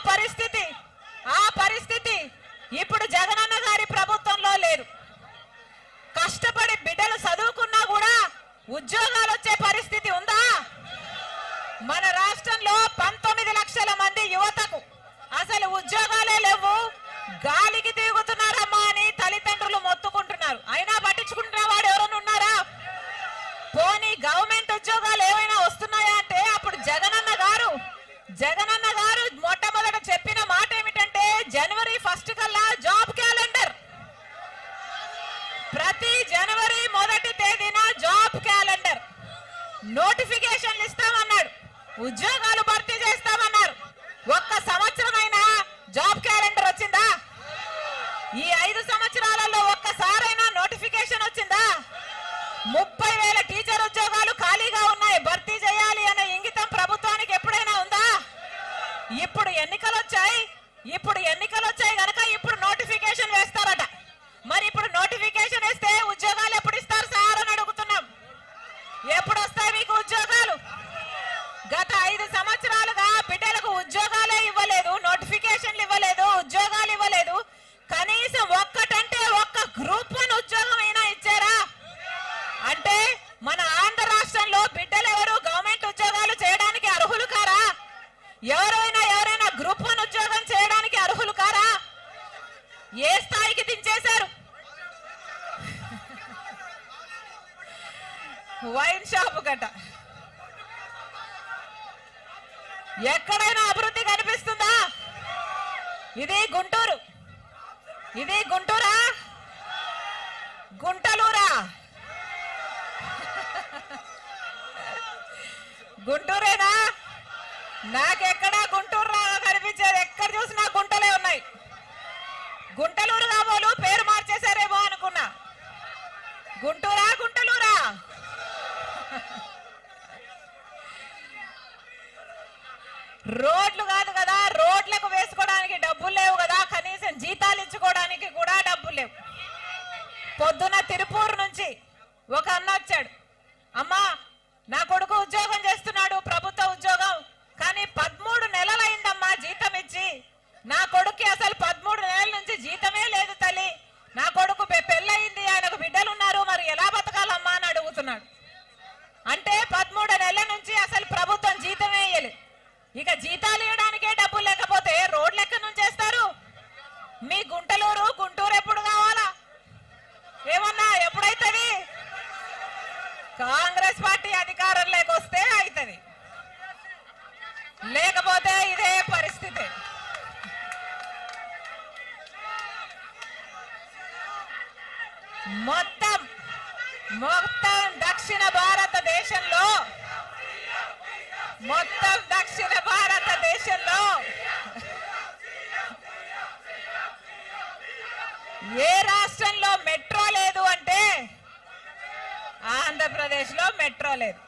పరిస్థితి ఇప్పుడు జగనన్న గారి ప్రభుత్వంలో లేదు. కష్టపడి బిడ్డలు చదువుకున్నా కూడా ఉద్యోగాలు వచ్చే పరిస్థితి ఉందా? మన రాష్ట్రంలో 19 లక్షల మంది యువతకు అసలు ఉద్యోగాలే లేవు. గాలికి తిరుగుతున్నారమ్మా అని తల్లిదండ్రులు మొత్తుకుంటున్నారు. అయినా పట్టించుకుంటున్న వాడు ఎవరైనా ఉన్నారా? పోనీ గవర్నమెంట్ ఉద్యోగాలు ఏమైనా వస్తున్నాయా అంటే అప్పుడు జగనన్న గారు మొట్టమొదట చెప్పిన మాట ఏమిటంటే జనవరి 1 కల్లా జాబ్ క్యాలెండర్, ప్రతి జనవరి 1వ తేదీన జాబ్ క్యాలెండర్, నోటిఫికేషన్లు ఇస్తామన్నాడు, ఉద్యోగాలు భర్తీ చేస్తామన్నారు. ఒక్క సంవత్సరమైనా జాబ్ క్యాలెండర్ వచ్చిందా? ఈ 5 సంవత్సరాలలో ఒక్కసారైనా నోటిఫికేషన్ వచ్చిందా? 30,000 టీచర్ ఉద్యోగాలు ఖాళీగా ఉన్నాయి, భర్తీ చేయాలి అనే ఇంగితం ప్రభుత్వానికి ఎప్పుడైనా ఉందా? ఇప్పుడు ఎన్నికలు వచ్చాయి గనక ఇప్పుడు నోటిఫికేషన్ వేస్తారట. మరి ఇప్పుడు నోటిఫికేషన్ వేస్తే ఉద్యోగాలు ఎప్పుడు ఇస్తారు సార్ అని అడుగుతున్నాం. ఎప్పుడు వస్తాయి మీకు ఉద్యోగాలు? గత 5 సంవత్సరాలుగా బిడ్డలకు ఉద్యోగాలే ఇవ్వలేదు, నోటిఫికేషన్లు ఇవ్వలేదు, ఉద్యోగాలు ఇవ్వలేదు. కనీసం ఒక్కటంటే ఒక్క గ్రూప్ 1 ఉద్యోగం అయినా ఇచ్చారా? అంటే మన ఆంధ్ర రాష్ట్రంలో బిడ్డలు ఎవరు గవర్నమెంట్ ఉద్యోగాలు చేయడానికి అర్హులు కారా? ఎవరైనా గ్రూప్ 1 ఉద్యోగం చేయడానికి అర్హులు కారా? ఏ స్థాయికి దించేశారు? వైన్ షాపు గట ఎక్కడైనా అభివృద్ధి కనిపిస్తుందా? ఇది గుంటూరా, గుంటలూరా? గుంటూరేనా? నాకెక్కడా గుంటూరు కనిపించేది. ఎక్కడ చూసినా గుంటలే ఉన్నాయి. గుంటలూరు కాబోలు పేరు మార్చేశారేమో అనుకున్నా. గుంటలూరా? రోడ్లు కాదు కదా, రోడ్లకు వేసుకోవడానికి డబ్బులు లేవు కదా, కనీసం జీతాలు ఇచ్చుకోవడానికి కూడా డబ్బులు లేవు. పొద్దున తిరుపూరు నుంచి ఒక అన్న వచ్చాడు, అమ్మా నా కొడుకు ఉద్యోగం చేస్తున్నాడు, ప్రభుత్వ ఉద్యోగం, కానీ 13 నెలలైందమ్మా జీతం ఇచ్చి. నా కొడుక్కి అసలు 13 నెలల నుంచి జీతమే లేదు తల్లి. నా కొడుకు పెళ్ళయింది, ఆయనకు బిడ్డలు ఉన్నారు, మరి ఎలా బతకాలమ్మా అని అడుగుతున్నాడు. అంటే 13 నెలల నుంచి అసలు ప్రభుత్వం జీతమే ఇయ్యలేదు. ఇక జీతాలు ఇవ్వడానికే డబ్బులు లేకపోతే రోడ్లు ఎక్కడి నుంచి చేస్తారు? మీ గుంటూరు ఎప్పుడు కావాలా? ఏమన్నా ఎప్పుడైతుంది? కాంగ్రెస్ పార్టీ అధికారంలోకి వస్తే అవుతుంది, లేకపోతే ఇదే పరిస్థితి. మొత్తం దక్షిణ భారతదేశంలో ఏ రాష్ట్రంలో మెట్రో లేదు అంటే ఆంధ్రప్రదేశ్లో మెట్రో లేదు.